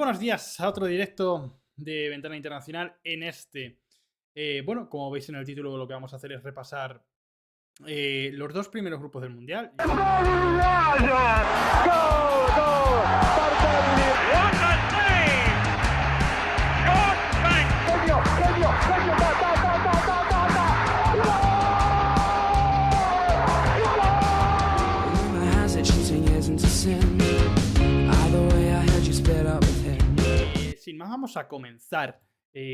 buenos días a otro directo de Ventana Internacional en bueno, como veis en el título, lo que vamos a hacer es repasar los dos primeros grupos del Mundial. Sin más, vamos a comenzar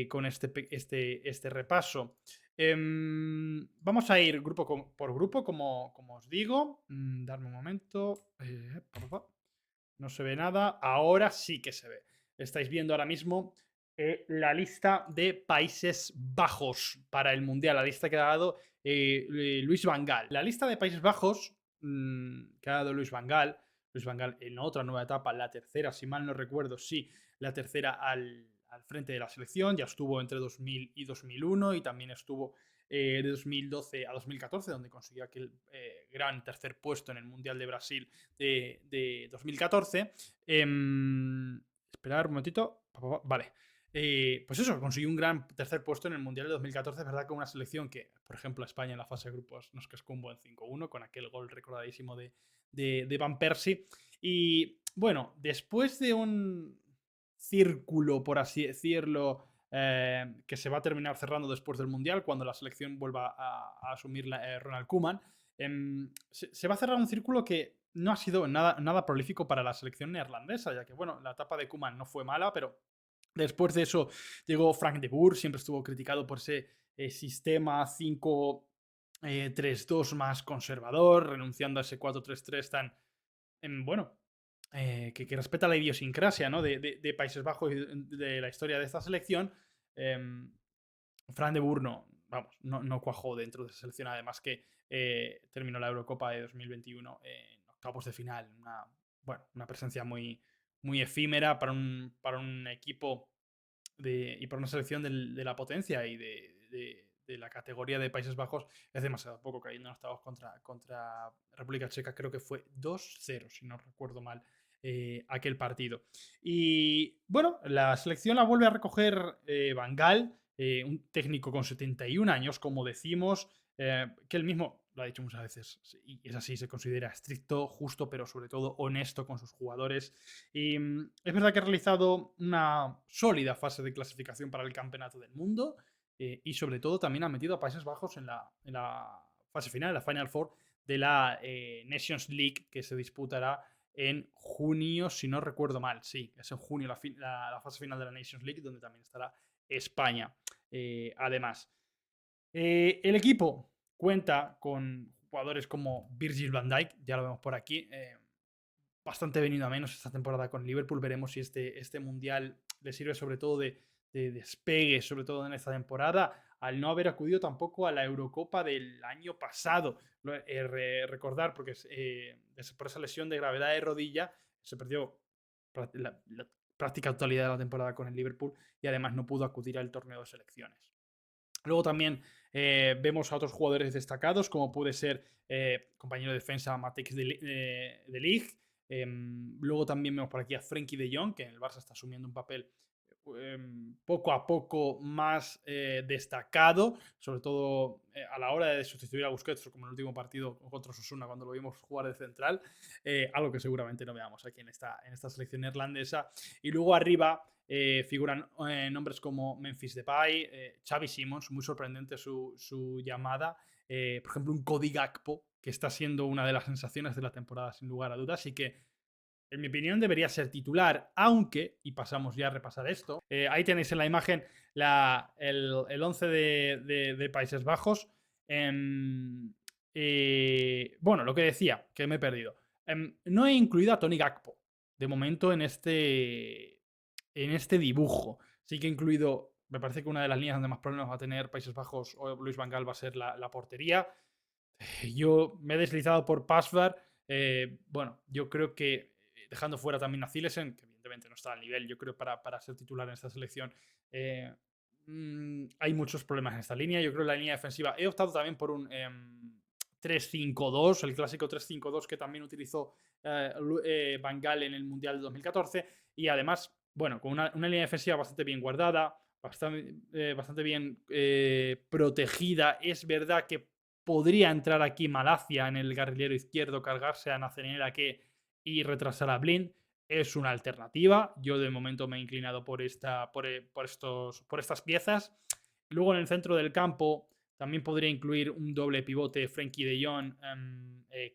con este repaso. Vamos a ir grupo por grupo, como os digo. Darme un momento. No se ve nada. Ahora sí que se ve. Estáis viendo ahora mismo la lista de Países Bajos para el Mundial. La lista que ha dado Luis Van Gaal. La lista de Países Bajos que ha dado Luis Van Gaal. Luis Van Gaal en otra nueva etapa, la tercera, si mal no recuerdo, sí, la tercera al frente de la selección. Ya estuvo entre 2000 y 2001 y también estuvo de 2012 a 2014, donde consiguió aquel gran tercer puesto en el Mundial de Brasil de 2014. Esperar un momentito. Vale. Pues eso, consiguió un gran tercer puesto en el Mundial de 2014. Es verdad que una selección que, por ejemplo, España en la fase de grupos nos cascó un buen 5-1 con aquel gol recordadísimo de Van Persie. Y bueno, después de un círculo, por así decirlo, que se va a terminar cerrando después del Mundial, cuando la selección vuelva a asumir Ronald Koeman, se va a cerrar un círculo que no ha sido nada prolífico para la selección neerlandesa, ya que, bueno, la etapa de Koeman no fue mala, pero después de eso llegó Frank de Boer, siempre estuvo criticado por ese sistema 5-3-2 más conservador, renunciando a ese 4-3-3 tan, bueno, que respeta la idiosincrasia, ¿no? de Países Bajos y de la historia de esta selección. Frank de Boer no cuajó dentro de esa selección, además que terminó la Eurocopa de 2021 en octavos de final. Una presencia muy efímera para un equipo y para una selección de la potencia y de la categoría de Países Bajos. Es demasiado poco, cayendo en octavos contra República Checa. Creo que fue 2-0, si no recuerdo mal, aquel partido. Y bueno, la selección la vuelve a recoger Van Gaal, un técnico con 71 años, como decimos, que él mismo lo ha dicho muchas veces, y es así, se considera estricto, justo, pero sobre todo honesto con sus jugadores. Y es verdad que ha realizado una sólida fase de clasificación para el Campeonato del Mundo, y sobre todo también ha metido a Países Bajos en la fase final, la Final Four de la Nations League, que se disputará en junio, si no recuerdo mal. Sí, es en junio la fase final de la Nations League, donde también estará España. Además, el equipo cuenta con jugadores como Virgil van Dijk, ya lo vemos por aquí, bastante venido a menos esta temporada con Liverpool. Veremos si este Mundial le sirve sobre todo de despegue, sobre todo en esta temporada, al no haber acudido tampoco a la Eurocopa del año pasado. Recordar, porque por esa lesión de gravedad de rodilla se perdió la práctica totalidad de la temporada con el Liverpool y además no pudo acudir al torneo de selecciones. Luego también vemos a otros jugadores destacados, como puede ser compañero de defensa Matthijs de Ligt. Luego también vemos por aquí a Frenkie de Jong, que en el Barça está asumiendo un papel poco a poco más destacado, sobre todo a la hora de sustituir a Busquets, como en el último partido contra Osasuna, cuando lo vimos jugar de central, algo que seguramente no veamos aquí en esta selección neerlandesa. Y luego arriba figuran nombres como Memphis Depay, Xavi Simons, muy sorprendente su llamada, por ejemplo un Cody Gakpo, que está siendo una de las sensaciones de la temporada sin lugar a dudas, y que en mi opinión debería ser titular, aunque, y pasamos ya a repasar esto, ahí tenéis en la imagen el 11 de Países Bajos. Bueno, lo que decía, que me he perdido. No he incluido a Tony Gakpo, de momento, en este dibujo. Sí que he incluido, me parece que una de las líneas donde más problemas va a tener Países Bajos o Luis Van Gaal va a ser la portería. Yo me he deslizado por Pavard. Bueno, yo creo que dejando fuera también a Zilesen, que evidentemente no está al nivel, yo creo, para ser titular en esta selección, hay muchos problemas en esta línea. Yo creo que la línea defensiva, he optado también por un 3-5-2, el clásico 3-5-2 que también utilizó Van Gaal en el Mundial de 2014, y además, bueno, con una línea defensiva bastante bien guardada, bastante bien protegida. Es verdad que podría entrar aquí Malacia en el carrilero izquierdo, cargarse a Nathaniel Ake y retrasar a Blind. Es una alternativa. Yo de momento me he inclinado por estas piezas. Luego en el centro del campo también podría incluir un doble pivote Frenkie de Jong,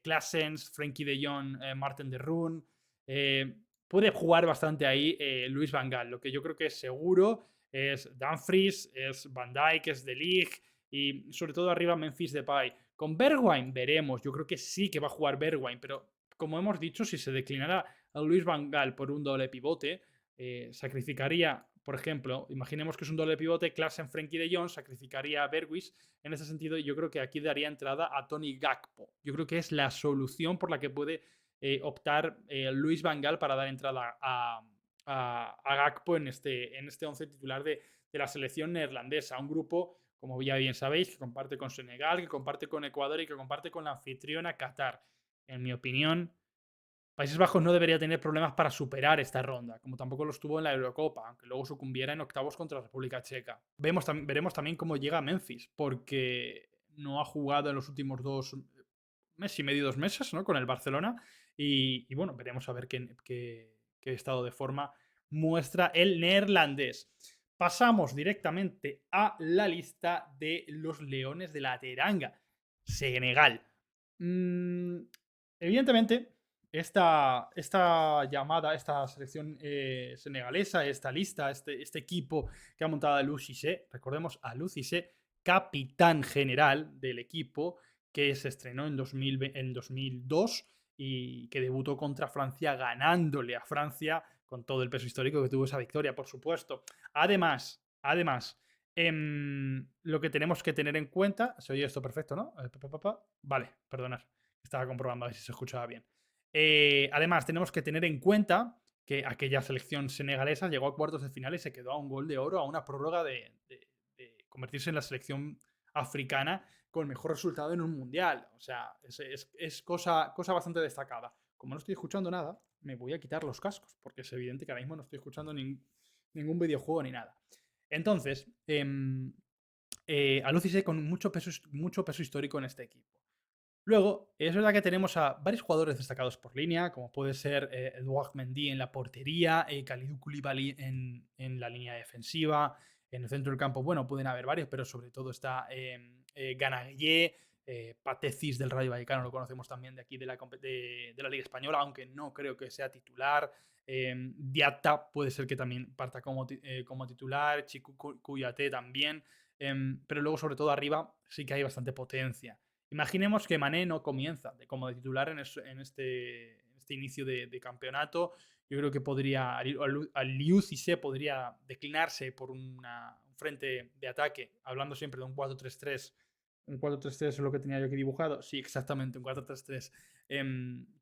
Claessens, Frenkie de Jong, Marten de Roon. Puede jugar bastante ahí Luis Van Gaal. Lo que yo creo que es seguro es Dumfries, es Van Dijk, es De Ligt y sobre todo arriba Memphis Depay. Con Bergwijn veremos. Yo creo que sí que va a jugar Bergwijn, pero como hemos dicho, si se declinara a Luis Van Gaal por un doble pivote, sacrificaría, por ejemplo, imaginemos que es un doble pivote, Klaassen, Frenkie de Jong, sacrificaría a Bergwijn. En ese sentido, yo creo que aquí daría entrada a Tony Gakpo. Yo creo que es la solución por la que puede optar Luis Van Gaal para dar entrada a Gakpo en este once titular de la selección neerlandesa. Un grupo, como ya bien sabéis, que comparte con Senegal, que comparte con Ecuador y que comparte con la anfitriona Qatar. En mi opinión, Países Bajos no debería tener problemas para superar esta ronda, como tampoco los tuvo en la Eurocopa, aunque luego sucumbiera en octavos contra la República Checa. Veremos también cómo llega Memphis, porque no ha jugado en los últimos mes y medio, 2 meses, ¿no? Con el Barcelona. Y bueno, veremos a ver qué estado de forma muestra el neerlandés. Pasamos directamente a la lista de los Leones de la Teranga. Senegal. Evidentemente, esta selección senegalesa, esta lista, este equipo que ha montado Aliou Cissé, recordemos a Aliou Cissé, capitán general del equipo, que se estrenó en 2002 y que debutó contra Francia ganándole a Francia con todo el peso histórico que tuvo esa victoria, por supuesto. Además, lo que tenemos que tener en cuenta, se oye esto perfecto, ¿no? Vale, perdonad, estaba comprobando a ver si se escuchaba bien. Además, tenemos que tener en cuenta que aquella selección senegalesa llegó a cuartos de final y se quedó a un gol de oro, a una prórroga de convertirse en la selección africana con mejor resultado en un mundial. O sea, es cosa bastante destacada. Como no estoy escuchando nada, me voy a quitar los cascos, porque es evidente que ahora mismo no estoy escuchando ningún videojuego ni nada. Entonces, Alucise con mucho peso histórico en este equipo. Luego, es verdad que tenemos a varios jugadores destacados por línea, como puede ser Edouard Mendy en la portería, Kalidou Koulibaly en la línea defensiva, en el centro del campo, bueno, pueden haber varios, pero sobre todo está Gana Gueye, Patecis del Rayo Vallecano, lo conocemos también de aquí de la Liga Española, aunque no creo que sea titular. Diatta puede ser que también parta como titular, Chiku Kouyaté también, pero luego sobre todo arriba sí que hay bastante potencia. Imaginemos que Mané no comienza como de titular en este inicio de campeonato. Yo creo que Aliou Cissé podría declinarse por un frente de ataque, hablando siempre de un 4-3-3. Un 4-3-3 es lo que tenía yo aquí dibujado. Sí, exactamente, un 4-3-3.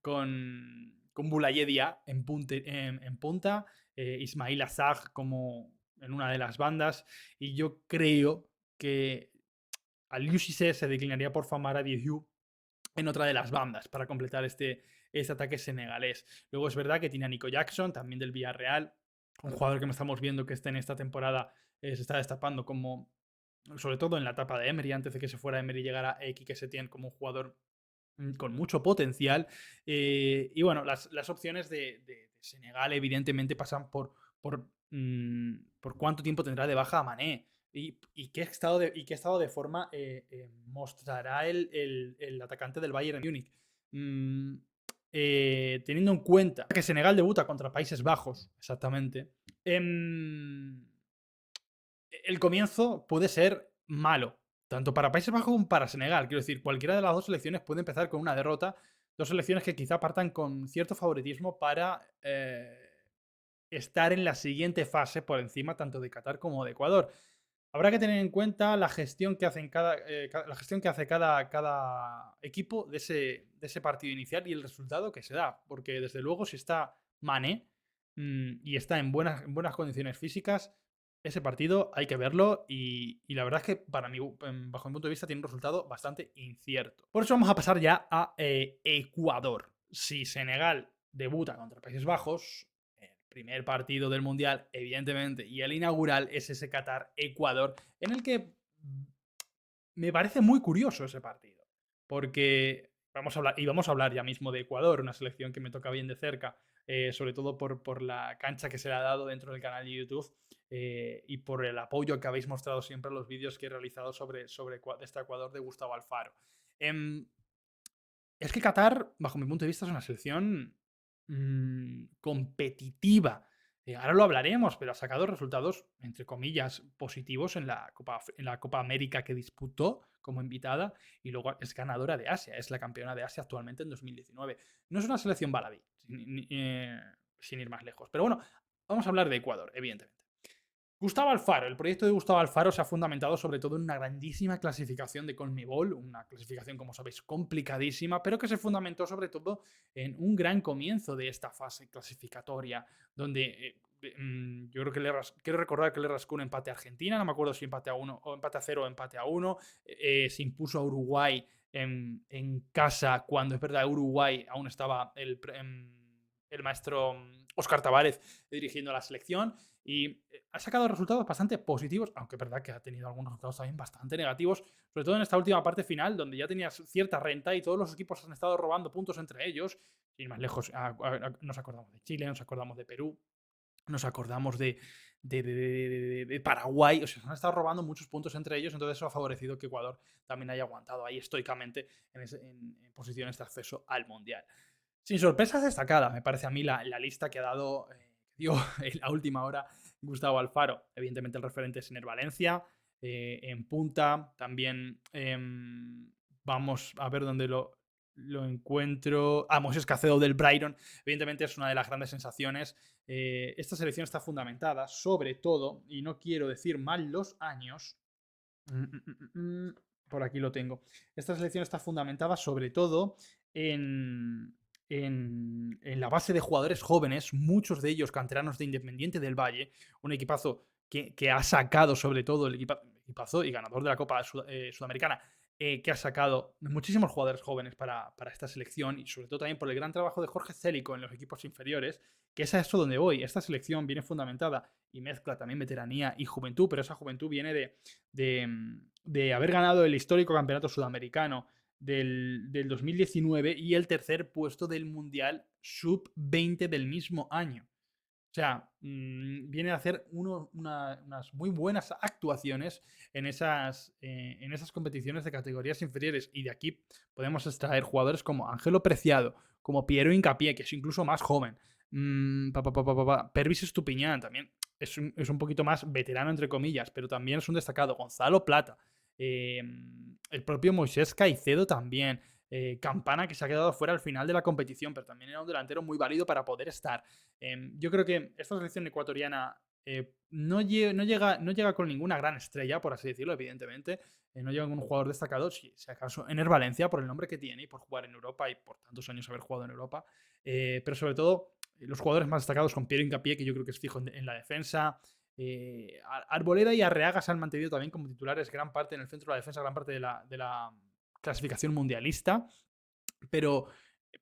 Con Boulaye Dia en punta, Ismail Assar como en una de las bandas. Y yo creo que Aliou Cissé se declinaría por Famara Diédhiou en otra de las bandas para completar este ataque senegalés. Luego es verdad que tiene a Nico Jackson, también del Villarreal, un jugador que estamos viendo que en esta temporada se está destapando como, sobre todo en la etapa de Emery, antes de que se fuera Emery y llegara Quique Setién como un jugador con mucho potencial. Y bueno, las opciones de Senegal evidentemente pasan por cuánto tiempo tendrá de baja a Mané. Y qué estado de forma mostrará el atacante del Bayern Múnich. Teniendo en cuenta que Senegal debuta contra Países Bajos, exactamente, el comienzo puede ser malo, tanto para Países Bajos como para Senegal. Quiero decir, cualquiera de las dos selecciones puede empezar con una derrota. Dos selecciones que quizá partan con cierto favoritismo para estar en la siguiente fase por encima tanto de Qatar como de Ecuador. Habrá que tener en cuenta la gestión que hace cada equipo de ese partido inicial y el resultado que se da. Porque desde luego, si está Mané y está en buenas condiciones físicas, ese partido hay que verlo y la verdad es que bajo mi punto de vista tiene un resultado bastante incierto. Por eso vamos a pasar ya a Ecuador. Si Senegal debuta contra Países Bajos, primer partido del Mundial, evidentemente, y el inaugural es ese Qatar-Ecuador, en el que me parece muy curioso ese partido, porque vamos a hablar ya mismo de Ecuador, una selección que me toca bien de cerca, sobre todo por la cancha que se le ha dado dentro del canal de YouTube y por el apoyo que habéis mostrado siempre en los vídeos que he realizado sobre este Ecuador de Gustavo Alfaro. Em, es que Qatar, bajo mi punto de vista, es una selección competitiva. Ahora lo hablaremos, pero ha sacado resultados, entre comillas, positivos en la Copa América que disputó como invitada y luego es ganadora de Asia, es la campeona de Asia actualmente en 2019. No es una selección baladí, sin ir más lejos. Pero bueno, vamos a hablar de Ecuador, evidentemente. Gustavo Alfaro, el proyecto de Gustavo Alfaro se ha fundamentado sobre todo en una grandísima clasificación de CONMEBOL, una clasificación, como sabéis, complicadísima, pero que se fundamentó sobre todo en un gran comienzo de esta fase clasificatoria, donde yo creo que quiero recordar que le rascó un empate a Argentina, no me acuerdo si empate a 1 o empate a 0 o empate a 1, se impuso a Uruguay en casa, cuando es verdad Uruguay aún estaba el maestro Óscar Tavares dirigiendo la selección y ha sacado resultados bastante positivos, aunque es verdad que ha tenido algunos resultados también bastante negativos, sobre todo en esta última parte final, donde ya tenía cierta renta y todos los equipos han estado robando puntos entre ellos. Sin más lejos, nos acordamos de Chile, nos acordamos de Perú, nos acordamos de Paraguay, o sea, se han estado robando muchos puntos entre ellos, entonces eso ha favorecido que Ecuador también haya aguantado ahí estoicamente en posiciones de acceso al Mundial. Sin sorpresas destacadas, me parece a mí la lista que ha dado, dio en la última hora Gustavo Alfaro. Evidentemente el referente es Ener Valencia, en punta. También vamos a ver dónde lo encuentro. Moisés Cacedo del Brighton. Evidentemente es una de las grandes sensaciones. Esta selección está fundamentada, sobre todo, y no quiero decir mal los años. Por aquí lo tengo. Esta selección está fundamentada sobre todo en la base de jugadores jóvenes, muchos de ellos canteranos de Independiente del Valle, un equipazo que ha sacado sobre todo el equipazo y ganador de la Copa Sudamericana, que ha sacado muchísimos jugadores jóvenes para esta selección y sobre todo también por el gran trabajo de Jorge Célico en los equipos inferiores, que es a esto donde voy. Esta selección viene fundamentada y mezcla también veteranía y juventud, pero esa juventud viene de haber ganado el histórico campeonato sudamericano del 2019 y el tercer puesto del Mundial Sub-20 del mismo año. O sea, viene a hacer unas muy buenas actuaciones en esas competiciones de categorías inferiores. Y de aquí podemos extraer jugadores como Ángelo Preciado, como Piero Hincapié, que es incluso más joven. Pervis Estupiñán también es un poquito más veterano, entre comillas, pero también es un destacado. Gonzalo Plata. El propio Moisés Caicedo también. Campana, que se ha quedado fuera al final de la competición, pero también era un delantero muy válido para poder estar. Yo creo que esta selección ecuatoriana no llega con ninguna gran estrella, por así decirlo, evidentemente. No llega con un jugador destacado, si acaso Ener Valencia, por el nombre que tiene y por jugar en Europa y por tantos años haber jugado en Europa. Pero sobre todo, los jugadores más destacados con Piero Hincapié, que yo creo que es fijo en la defensa. Arboleda y Arreaga se han mantenido también como titulares gran parte en el centro de la defensa, gran parte de la clasificación mundialista. Pero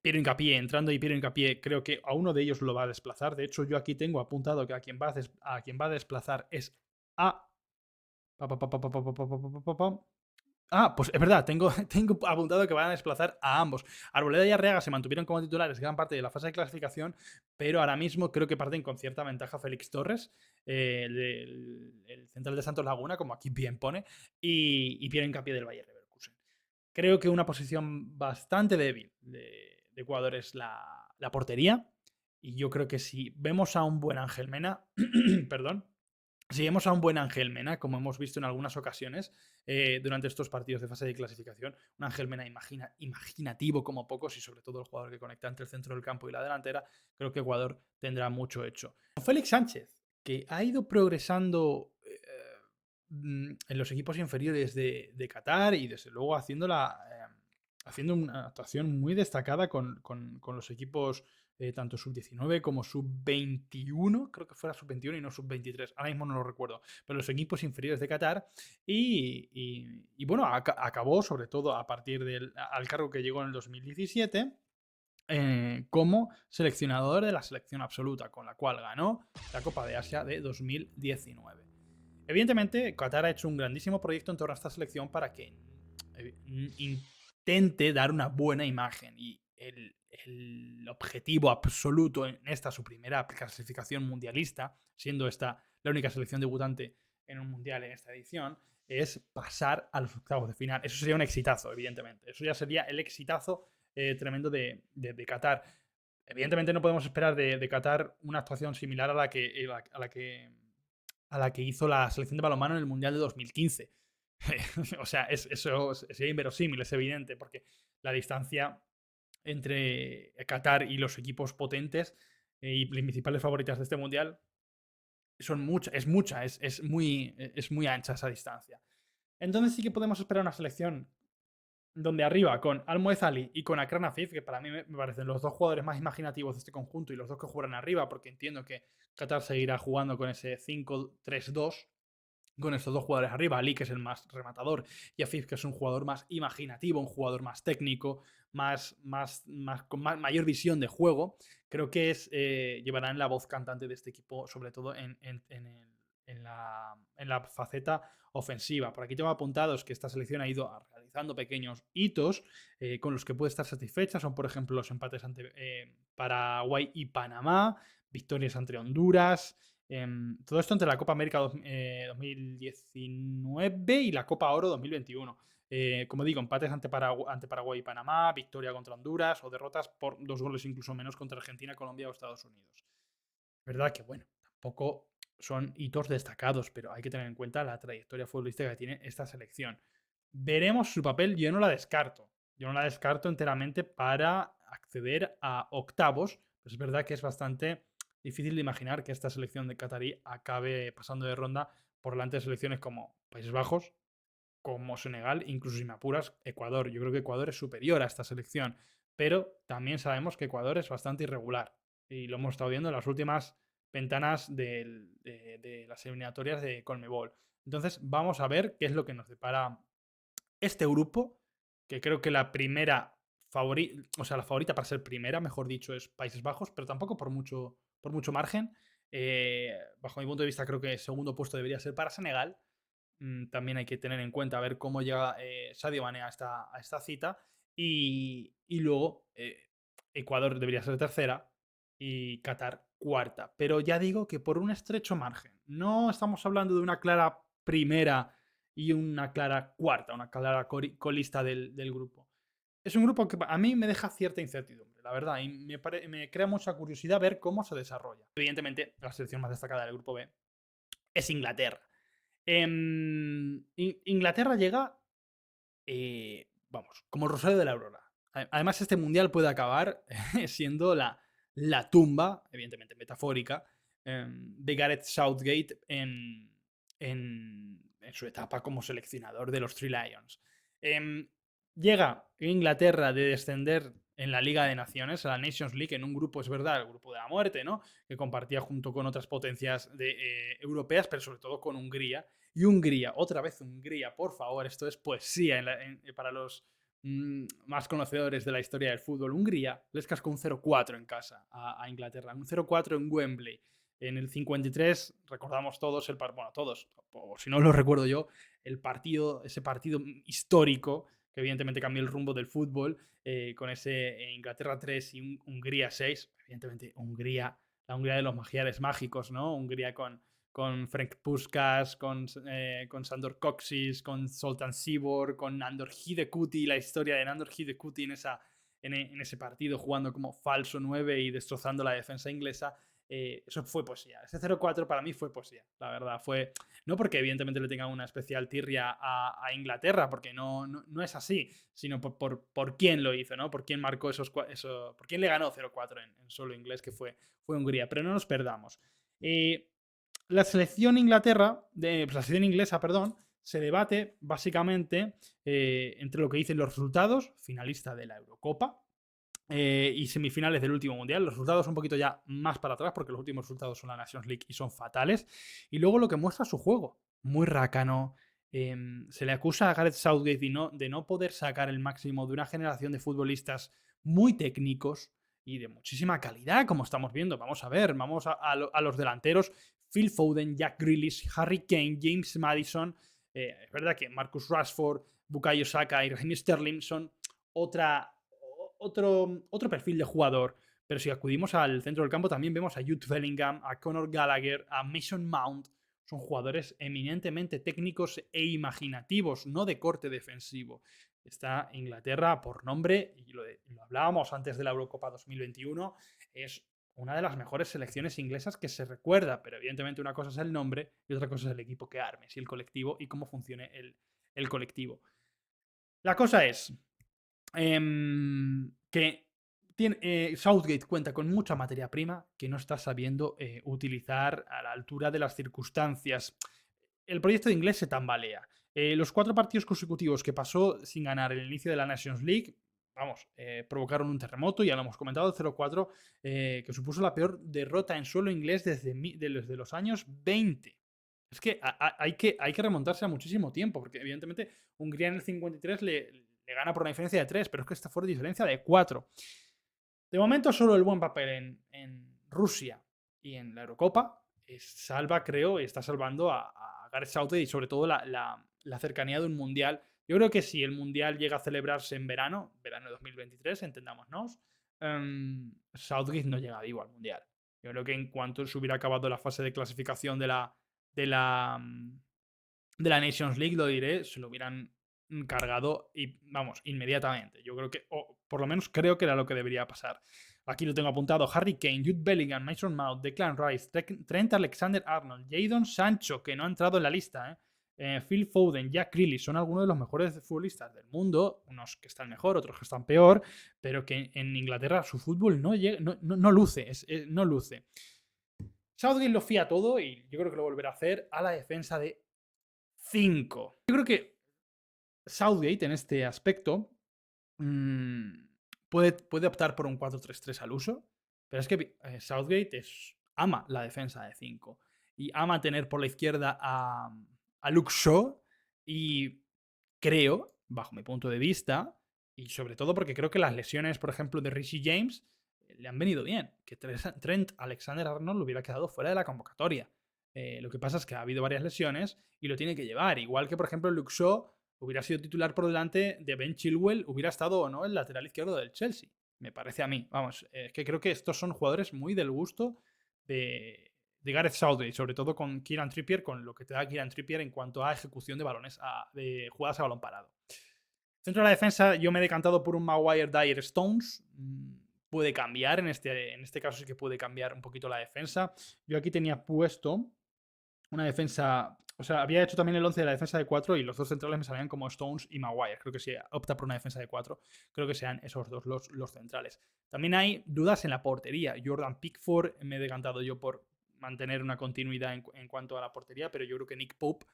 Piero Hincapié, entrando y Piero Hincapié, creo que a uno de ellos lo va a desplazar. De hecho, yo aquí tengo apuntado que a quien va a desplazar es a. Pues es verdad, tengo apuntado que van a desplazar a ambos. Arboleda y Arreaga se mantuvieron como titulares gran parte de la fase de clasificación, pero ahora mismo creo que parten con cierta ventaja Félix Torres, el central de Santos Laguna, como aquí bien pone, y Piero Hincapié del Bayer Leverkusen. Creo que una posición bastante débil de Ecuador es la portería, y yo creo que si vemos a un buen Ángel Mena, perdón, si vemos a un buen Ángel Mena, como hemos visto en algunas ocasiones durante estos partidos de fase de clasificación, un Ángel Mena imaginativo como pocos y sobre todo el jugador que conecta entre el centro del campo y la delantera, creo que Ecuador tendrá mucho hecho. Félix Sánchez, que ha ido progresando en los equipos inferiores de Qatar y desde luego haciendo una actuación muy destacada con los equipos tanto sub-19 como sub-21, creo que fuera sub-21 y no sub-23, ahora mismo no lo recuerdo, pero los equipos inferiores de Qatar y bueno, acabó sobre todo a partir al cargo que llegó en el 2017 como seleccionador de la selección absoluta, con la cual ganó la Copa de Asia de 2019. Evidentemente, Qatar ha hecho un grandísimo proyecto en torno a esta selección para que intente dar una buena imagen, y el objetivo absoluto en esta su primera clasificación mundialista, siendo esta la única selección debutante en un mundial en esta edición, es pasar a los octavos de final. Eso sería un exitazo, evidentemente. Eso ya sería el exitazo tremendo de Qatar. Evidentemente no podemos esperar de Qatar una actuación similar a la que hizo la selección de balonmano en el Mundial de 2015. O sea, eso sería inverosímil, es evidente, porque la distancia entre Qatar y los equipos potentes y principales favoritas de este Mundial es muy ancha esa distancia. Entonces sí que podemos esperar una selección donde arriba con Almoez Ali y con Akran Afif, que para mí me parecen los dos jugadores más imaginativos de este conjunto y los dos que jugarán arriba, porque entiendo que Qatar seguirá jugando con ese 5-3-2, con estos dos jugadores arriba. Ali, que es el más rematador, y Afif, que es un jugador más imaginativo, un jugador más técnico, con mayor visión de juego. Creo que llevarán la voz cantante de este equipo, sobre todo en la faceta ofensiva. Por aquí tengo apuntados que esta selección ha ido realizando pequeños hitos con los que puede estar satisfecha. Son, por ejemplo, los empates ante Paraguay y Panamá, victorias ante Honduras. Todo esto entre la Copa América 2019 y la Copa Oro 2021. Como digo, empates ante Paraguay y Panamá, victoria contra Honduras o derrotas por 2 goles incluso menos contra Argentina, Colombia o Estados Unidos. Verdad que, bueno, tampoco son hitos destacados, pero hay que tener en cuenta la trayectoria futbolística que tiene esta selección. Veremos su papel, yo no la descarto. Yo no la descarto enteramente para acceder a octavos, pero es verdad que es bastante difícil de imaginar que esta selección de Qatarí acabe pasando de ronda por delante de selecciones como Países Bajos, como Senegal, incluso si me apuras, Ecuador. Yo creo que Ecuador es superior a esta selección, pero también sabemos que Ecuador es bastante irregular y lo hemos estado viendo en las últimas ventanas de las eliminatorias de Conmebol. Entonces vamos a ver qué es lo que nos depara este grupo, que creo que la favorita para ser primera, mejor dicho, es Países Bajos, pero tampoco por mucho margen. Bajo mi punto de vista, creo que el segundo puesto debería ser para Senegal. También hay que tener en cuenta a ver cómo llega Sadio Mané a esta cita. Y luego Ecuador debería ser tercera y Qatar cuarta. Pero ya digo que por un estrecho margen. No estamos hablando de una clara primera y una clara cuarta, una clara colista del grupo. Es un grupo que a mí me deja cierta incertidumbre, la verdad, y me crea mucha curiosidad ver cómo se desarrolla. Evidentemente, la selección más destacada del grupo B es Inglaterra. Inglaterra llega, vamos, como el Rosario de la Aurora. Además, este mundial puede acabar siendo la tumba, evidentemente metafórica, de Gareth Southgate en su etapa como seleccionador de los Three Lions. Llega Inglaterra de descender en la Liga de Naciones, a la Nations League, en un grupo, es verdad, el grupo de la muerte, ¿no? Que compartía junto con otras potencias europeas, pero sobre todo con Hungría. Y Hungría, otra vez Hungría, por favor, esto es poesía para los más conocedores de la historia del fútbol. Hungría les cascó un 0-4 en casa a Inglaterra, un 0-4 en Wembley. En el 53 recordamos todos bueno, todos, o si no lo recuerdo yo, ese partido histórico que evidentemente cambió el rumbo del fútbol, con ese Inglaterra 3 y Hungría 6. Evidentemente, la Hungría de los magiares mágicos, ¿no? Hungría con Ferenc Puskás, con Sandor Kocsis, con Zoltán Csibor, con Nandor Hidekuti, la historia de Nandor Hidekuti en ese partido jugando como falso 9 y destrozando la defensa inglesa. Eso fue poesía. Ese 0-4 para mí fue poesía, la verdad. No porque evidentemente le tenga una especial tirria a Inglaterra, porque no es así, sino por quién lo hizo, ¿no? Por quién marcó por quién le ganó 0-4 en suelo inglés, que fue Hungría. Pero no nos perdamos. La selección la selección inglesa, perdón, se debate básicamente entre lo que dicen los resultados, finalista de la Eurocopa, y semifinales del último mundial. Los resultados un poquito ya más para atrás, porque los últimos resultados son la Nations League y son fatales. Y luego lo que muestra su juego, muy rácano. Se le acusa a Gareth Southgate de no poder sacar el máximo de una generación de futbolistas muy técnicos, y de muchísima calidad, como estamos viendo. Vamos a ver, vamos a los delanteros. Phil Foden, Jack Grealish, Harry Kane, James Maddison. Es verdad que Marcus Rashford, Bukayo Saka y Raheem Sterling son otro perfil de jugador. Pero si acudimos al centro del campo, también vemos a Jude Bellingham, a Conor Gallagher, a Mason Mount. Son jugadores eminentemente técnicos e imaginativos, no de corte defensivo. Está Inglaterra por nombre, y lo hablábamos antes de la Eurocopa 2021, es una de las mejores selecciones inglesas que se recuerda, pero evidentemente una cosa es el nombre y otra cosa es el equipo que armes y el colectivo y cómo funcione el colectivo. La cosa es que Southgate cuenta con mucha materia prima que no está sabiendo utilizar a la altura de las circunstancias. El proyecto de inglés se tambalea. Los 4 partidos consecutivos que pasó sin ganar el inicio de la Nations League, vamos, provocaron un terremoto, ya lo hemos comentado, el 0-4, que supuso la peor derrota en suelo inglés desde los años 20. Es que hay que remontarse a muchísimo tiempo, porque evidentemente Hungría en el 53 le gana por una diferencia de 3, pero es que esta fue de diferencia de 4. De momento, solo el buen papel en Rusia y en la Eurocopa salva, creo, y está salvando a Gareth Southgate y sobre todo la cercanía de un mundial. Yo creo que si el mundial llega a celebrarse en verano de 2023, entendámonos, Southgate no llega vivo al mundial. Yo creo que en cuanto se hubiera acabado la fase de clasificación de la, de la Nations League, lo diré, se lo hubieran cargado y vamos, inmediatamente. Yo creo que, o por lo menos creo que era lo que debería pasar. Aquí lo tengo apuntado: Harry Kane, Jude Bellingham, Mason Mount, Declan Rice, Trent Alexander-Arnold, Jadon Sancho, que no ha entrado en la lista, Phil Foden, Jack Grealish, son algunos de los mejores futbolistas del mundo, unos que están mejor, otros que están peor, pero que en Inglaterra su fútbol no luce, no luce. Southgate lo fía todo y yo creo que lo volverá a hacer a la defensa de 5. Yo creo que Southgate en este aspecto puede optar por un 4-3-3 al uso, pero es que Southgate ama la defensa de 5 y ama tener por la izquierda a Luke Shaw y creo, bajo mi punto de vista, y sobre todo porque creo que las lesiones, por ejemplo, de Rishi James le han venido bien, que Trent Alexander-Arnold hubiera quedado fuera de la convocatoria. Lo que pasa es que ha habido varias lesiones y lo tiene que llevar, igual que por ejemplo Luke Shaw hubiera sido titular por delante de Ben Chilwell, hubiera estado o no el lateral izquierdo del Chelsea. Me parece a mí. Vamos, es que creo que estos son jugadores muy del gusto de Gareth Southgate, sobre todo con Kieran Trippier, con lo que te da Kieran Trippier en cuanto a ejecución de balones, de jugadas a balón parado. Centro de la defensa, yo me he decantado por un Maguire Dyer Stones. Puede cambiar, en este caso sí que puede cambiar un poquito la defensa. Yo aquí tenía puesto una defensa. O sea, había hecho también el 11 de la defensa de 4 y los dos centrales me salían como Stones y Maguire. Creo que si opta por una defensa de 4, creo que sean esos dos los centrales. También hay dudas en la portería. Jordan Pickford, me he decantado yo por mantener una continuidad en cuanto a la portería, pero yo creo que Nick Pope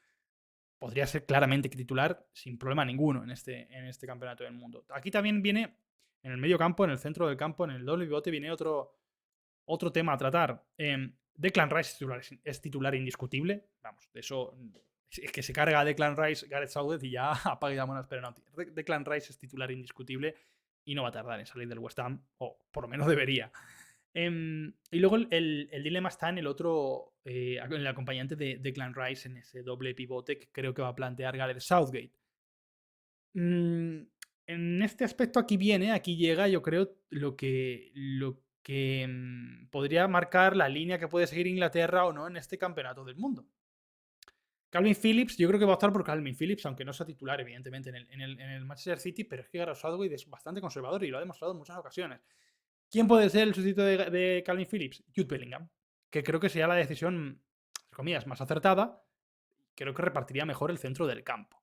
podría ser claramente titular sin problema ninguno en este campeonato del mundo. Aquí también viene, en el medio campo, en el centro del campo, en el doble pivote, viene otro tema a tratar. Declan Rice es titular indiscutible. Vamos, de eso es que se carga a Declan Rice, Gareth Southgate y ya apaga y vámonos, pero no. Declan Rice es titular indiscutible y no va a tardar en salir del West Ham, o por lo menos debería. Y luego el dilema está en en el acompañante de Declan Rice en ese doble pivote que creo que va a plantear Gareth Southgate. En este aspecto aquí llega, yo creo, lo que podría marcar la línea que puede seguir Inglaterra o no en este campeonato del mundo. Calvin Phillips, yo creo que va a optar por Calvin Phillips, aunque no sea titular, evidentemente, en el Manchester City, pero es que Gareth Southgate es bastante conservador y lo ha demostrado en muchas ocasiones. ¿Quién puede ser el sustituto de Calvin Phillips? Jude Bellingham, que creo que sería la decisión, entre comillas, más acertada. Creo que repartiría mejor el centro del campo.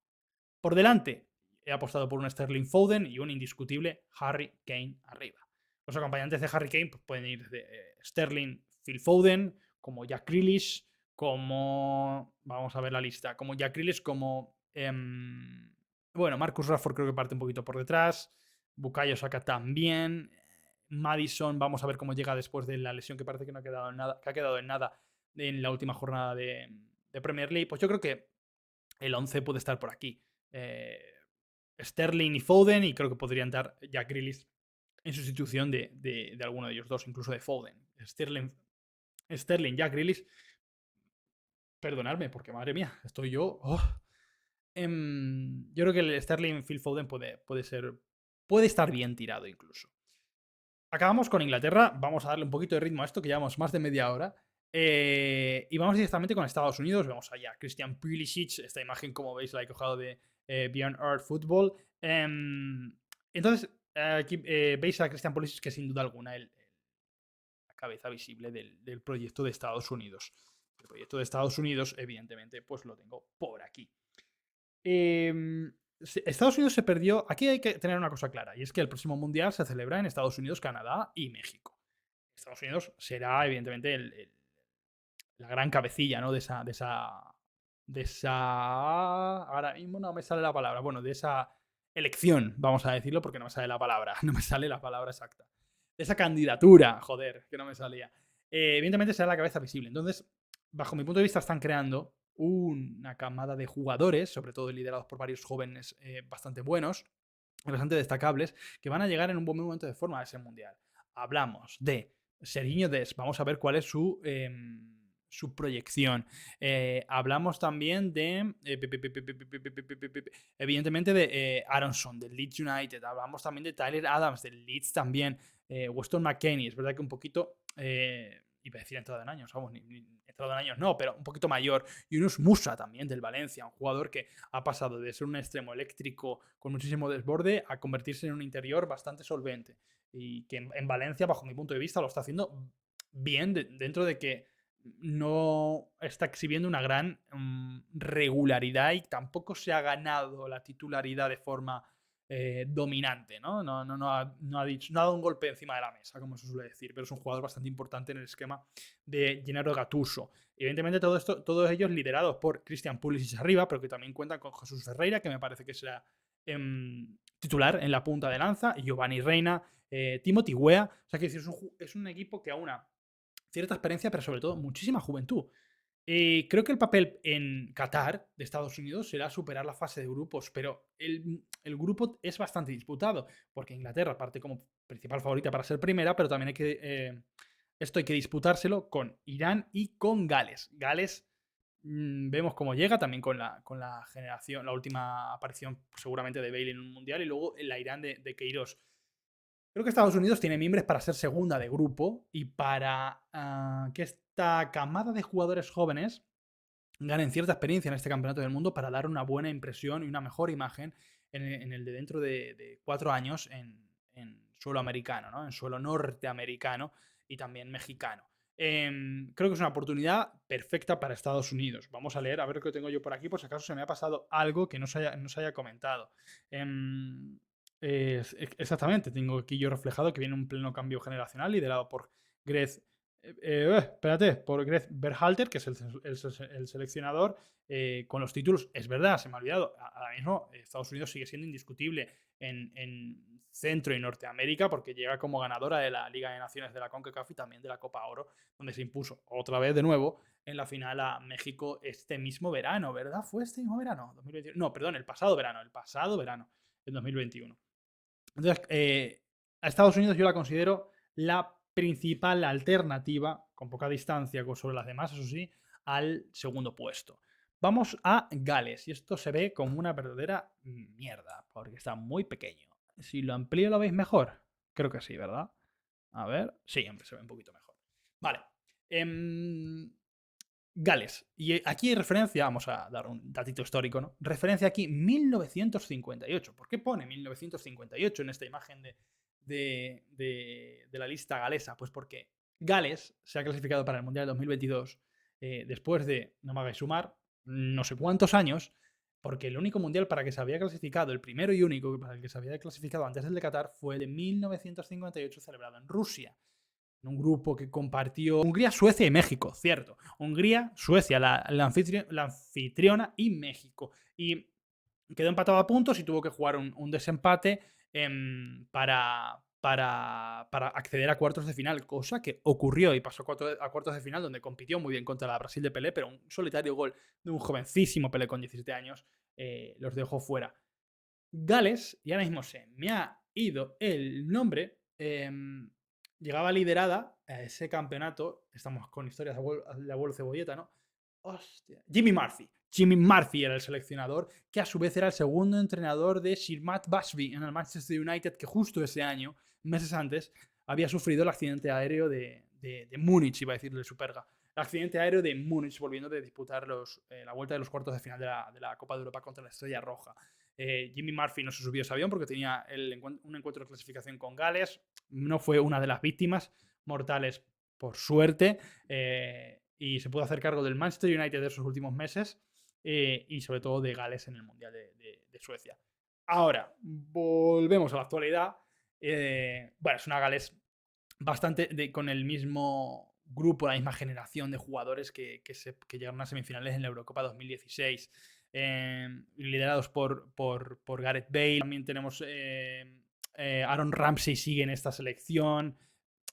Por delante, he apostado por un Sterling Foden y un indiscutible Harry Kane arriba. Los acompañantes de Harry Kane pueden ir de Sterling, Phil Foden, como Jack Grealish, como... Vamos a ver la lista. Como Jack Grealish, como... bueno, Marcus Rashford creo que parte un poquito por detrás. Bukayo Saka también. Maddison, vamos a ver cómo llega después de la lesión que parece que no ha quedado en nada, que ha quedado en nada en la última jornada de Premier League. Pues yo creo que el 11 puede estar por aquí. Sterling y Foden, y creo que podrían dar Jack Grealish en sustitución de alguno de ellos dos, incluso de Foden. Sterling, Jack Grealish, perdonadme, porque madre mía, estoy yo. Yo creo que el Sterling Phil Foden puede estar bien tirado incluso. Acabamos con Inglaterra, vamos a darle un poquito de ritmo a esto, que llevamos más de media hora. Y vamos directamente con Estados Unidos. Vemos allá Christian Pulisic, esta imagen, como veis, la he cogido de Beyond Earth Football. Entonces, aquí veis a Christian Pulisic, que sin duda alguna la cabeza visible del proyecto de Estados Unidos. El proyecto de Estados Unidos, evidentemente, pues lo tengo por aquí. Estados Unidos se perdió. Aquí hay que tener una cosa clara, y es que el próximo mundial se celebra en Estados Unidos, Canadá y México. Estados Unidos será, evidentemente, la gran cabecilla, ¿no? De esa. Ahora mismo no me sale la palabra. Bueno, de esa elección, vamos a decirlo, porque no me sale la palabra. No me sale la palabra exacta. De esa candidatura, joder, que no me salía. Evidentemente será la cabeza visible. Entonces, bajo mi punto de vista, están creando una camada de jugadores, sobre todo liderados por varios jóvenes bastante buenos, bastante destacables, que van a llegar en un buen momento de forma a ese mundial. Hablamos de Serginho Dest, vamos a ver cuál es su proyección. Hablamos también de, evidentemente, de Aronson, del Leeds United. Hablamos también de Tyler Adams, del Leeds también. Weston McKennie, es verdad que un poquito, iba a decir entrado en años, vamos, entrado en años no, pero un poquito mayor. Yunus Musa también, del Valencia, un jugador que ha pasado de ser un extremo eléctrico con muchísimo desborde a convertirse en un interior bastante solvente. Y que en Valencia, bajo mi punto de vista, lo está haciendo bien, dentro de que no está exhibiendo una gran regularidad y tampoco se ha ganado la titularidad de forma dominante, ¿no? No ha dado un golpe encima de la mesa, como se suele decir, pero es un jugador bastante importante en el esquema de Gennaro Gattuso. Evidentemente, todos ellos liderados por Christian Pulisic arriba, pero que también cuentan con Jesús Ferreira, que me parece que será titular en la punta de lanza, y Giovanni Reina, Timothy Weah. O sea, que es un equipo que aúna cierta experiencia, pero sobre todo muchísima juventud. Creo que el papel en Qatar de Estados Unidos será superar la fase de grupos, pero el grupo es bastante disputado, porque Inglaterra parte como principal favorita para ser primera, pero también esto hay que disputárselo con Irán y con Gales. Gales vemos cómo llega, también con la generación, la última aparición seguramente de Bale en un mundial, y luego la Irán de Queiroz. Creo que Estados Unidos tiene mimbres para ser segunda de grupo y para que esta camada de jugadores jóvenes ganen cierta experiencia en este campeonato del mundo para dar una buena impresión y una mejor imagen en el de dentro de 4 años en suelo americano, ¿no? En suelo norteamericano y también mexicano. Creo que es una oportunidad perfecta para Estados Unidos. Vamos a leer, a ver qué tengo yo por aquí, por si acaso se me ha pasado algo que no se haya comentado. Exactamente, tengo aquí yo reflejado que viene un pleno cambio generacional liderado por Greg, por Greg Berhalter, que es el seleccionador, con los títulos. Es verdad, se me ha olvidado. Ahora mismo Estados Unidos sigue siendo indiscutible en Centro y Norteamérica, porque llega como ganadora de la Liga de Naciones de la CONCACAF y también de la Copa Oro, donde se impuso otra vez de nuevo en la final a México este mismo verano, ¿verdad? ¿Fue este mismo verano? 2021. No, perdón, el pasado verano, en 2021. Entonces, a Estados Unidos yo la considero la principal alternativa, con poca distancia sobre las demás, eso sí, al segundo puesto. Vamos a Gales, y esto se ve como una verdadera mierda, porque está muy pequeño. Si lo amplío, ¿lo veis mejor? Creo que sí, ¿verdad? A ver, sí, hombre, se ve un poquito mejor. Vale. Gales. Y aquí hay referencia, vamos a dar un datito histórico, ¿no? Referencia aquí 1958. ¿Por qué pone 1958 en esta imagen de la lista galesa? Pues porque Gales se ha clasificado para el Mundial 2022 después de, no me hagáis sumar, no sé cuántos años, porque el único mundial para que se había clasificado, el primero y único para el que se había clasificado antes del de Qatar, fue el de 1958 celebrado en Rusia, en un grupo que compartió Hungría, Suecia y México, cierto. Hungría, Suecia, la anfitriona, y México. Y quedó empatado a puntos y tuvo que jugar un desempate para acceder a cuartos de final, cosa que ocurrió y pasó a cuartos de final, donde compitió muy bien contra la Brasil de Pelé, pero un solitario gol de un jovencísimo Pelé con 17 años los dejó fuera. Gales, y ahora mismo se me ha ido el nombre, em, llegaba liderada a ese campeonato. Estamos con historias de abuelo cebolleta, ¿no? Hostia. Jimmy Murphy. Jimmy Murphy era el seleccionador, que a su vez era el segundo entrenador de Sir Matt Busby en el Manchester United, que justo ese año, meses antes, había sufrido el accidente aéreo de Múnich, iba a decir de Superga. El accidente aéreo de Múnich, volviendo de disputar la vuelta de los cuartos de final de la Copa de Europa contra la Estrella Roja. Jimmy Murphy no se subió a ese avión porque tenía un encuentro de clasificación con Gales. No fue una de las víctimas mortales, por suerte. Y se pudo hacer cargo del Manchester United de esos últimos meses y sobre todo de Gales en el Mundial de Suecia. Ahora, volvemos a la actualidad. Bueno, es una Gales bastante con el mismo grupo, la misma generación de jugadores que llegaron a semifinales en la Eurocopa 2016, liderados por Gareth Bale. También tenemos Aaron Ramsey sigue en esta selección.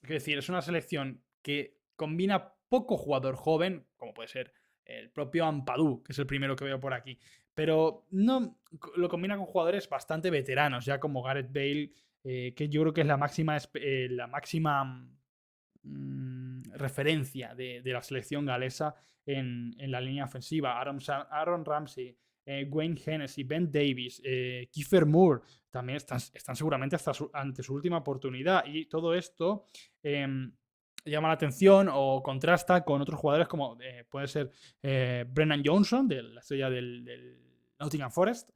Es decir, es una selección que combina poco jugador joven, como puede ser el propio Ampadu, que es el primero que veo por aquí, pero no lo combina con jugadores bastante veteranos, ya como Gareth Bale, que yo creo que es la máxima referencia de la selección galesa en la línea ofensiva. Aaron Ramsey, Wayne Hennessy, Ben Davies, Kiefer Moore, también están seguramente ante su última oportunidad. Y todo esto llama la atención o contrasta con otros jugadores como puede ser Brennan Johnson, de la estrella del Nottingham Forest,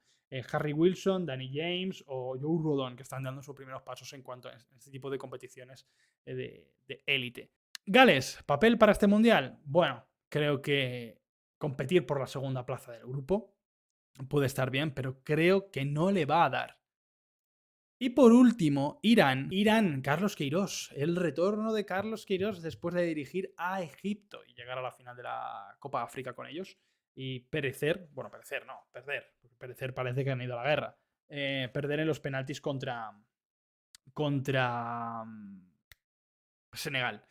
Harry Wilson, Danny James o Joe Rodon, que están dando sus primeros pasos en cuanto a este tipo de competiciones de élite. Gales, papel para este mundial. Bueno, creo que competir por la segunda plaza del grupo puede estar bien, pero creo que no le va a dar. Y por último, Irán. Irán, Carlos Queiroz. El retorno de Carlos Queiroz después de dirigir a Egipto y llegar a la final de la Copa África con ellos. Y perecer, bueno, perecer no, perder. Porque perecer parece que han ido a la guerra. Perder en los penaltis contra Senegal.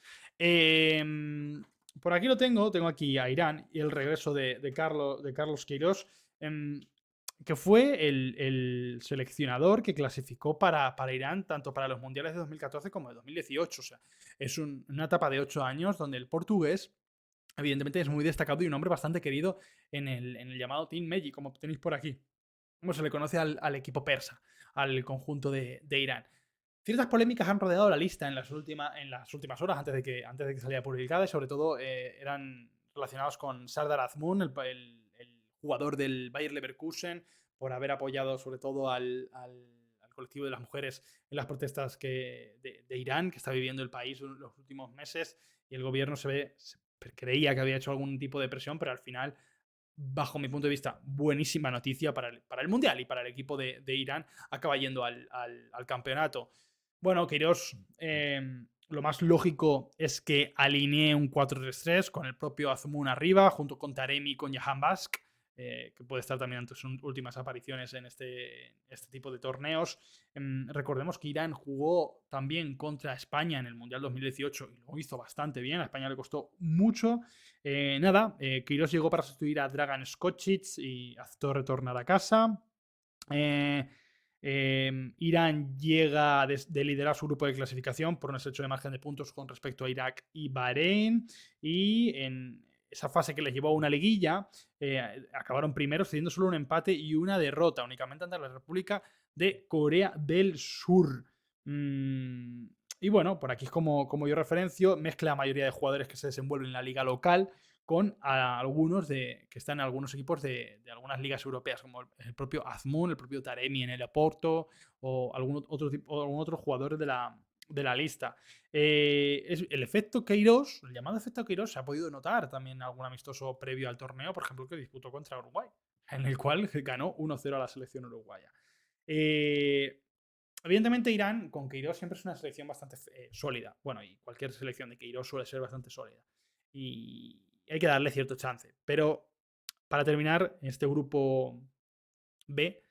Por aquí lo tengo aquí a Irán y el regreso de Carlos Queiroz, que fue el seleccionador que clasificó para Irán tanto para los mundiales de 2014 como de 2018. O sea, es una etapa de 8 años donde el portugués, evidentemente, es muy destacado y un hombre bastante querido en el llamado Team Meji, como tenéis por aquí. Como se le conoce al equipo persa, al conjunto de Irán. Ciertas polémicas han rodeado la lista en las últimas horas antes de que saliera publicada y sobre todo eran relacionados con Sardar Azmoun, el jugador del Bayer Leverkusen, por haber apoyado sobre todo al colectivo de las mujeres en las protestas de Irán que está viviendo el país en los últimos meses y el gobierno creía que había hecho algún tipo de presión, pero al final, bajo mi punto de vista, buenísima noticia para el Mundial y para el equipo de Irán, acaba yendo al campeonato. Bueno, Queiroz, lo más lógico es que alinee un 4-3-3 con el propio Azmoun arriba, junto con Taremi y con Jahan Bask, que puede estar también en sus últimas apariciones en este tipo de torneos. Recordemos que Irán jugó también contra España en el Mundial 2018 y lo hizo bastante bien. A España le costó mucho. Queiroz llegó para sustituir a Dragan Skocic y aceptó retornar a casa. Irán llega de liderar su grupo de clasificación por un estrecho de margen de puntos con respecto a Irak y Bahrein. Y en esa fase que les llevó a una liguilla, acabaron primeros, cediendo solo un empate y una derrota, únicamente ante la República de Corea del Sur. Y bueno, por aquí es como yo referencio, mezcla la mayoría de jugadores que se desenvuelven en la liga local con algunos que están en algunos equipos de algunas ligas europeas, como el propio Azmoun, el propio Taremi en el Oporto o algún otro jugador de la lista. El efecto Queiroz, el llamado efecto Queiroz, se ha podido notar también en algún amistoso previo al torneo, por ejemplo, que disputó contra Uruguay, en el cual ganó 1-0 a la selección uruguaya. Evidentemente, Irán con Queiroz siempre es una selección bastante sólida. Bueno, y cualquier selección de Queiroz suele ser bastante sólida. Y hay que darle cierto chance. Pero para terminar, en este grupo B,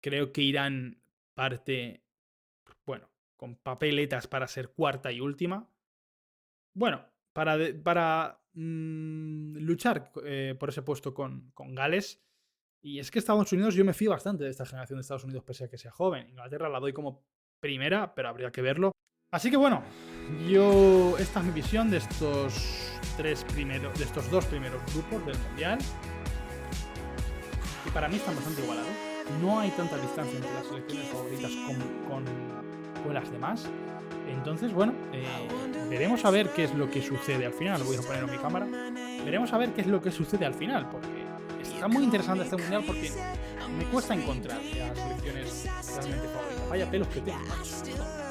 creo que Irán parte, bueno, con papeletas para ser cuarta y última. Bueno, para luchar por ese puesto con Gales. Y es que Estados Unidos, yo me fío bastante de esta generación de Estados Unidos, pese a que sea joven. Inglaterra la doy como primera, pero habría que verlo. Así que bueno, yo esta es mi visión de estos dos primeros grupos del Mundial. Y para mí están bastante igualados. No hay tanta distancia entre las selecciones favoritas con las demás. Entonces, bueno, veremos a ver qué es lo que sucede al final. Voy a poner en mi cámara. Veremos a ver qué es lo que sucede al final, porque está muy interesante este mundial porque me cuesta encontrar las selecciones realmente favoritas. Vaya pelos que tengo, macho.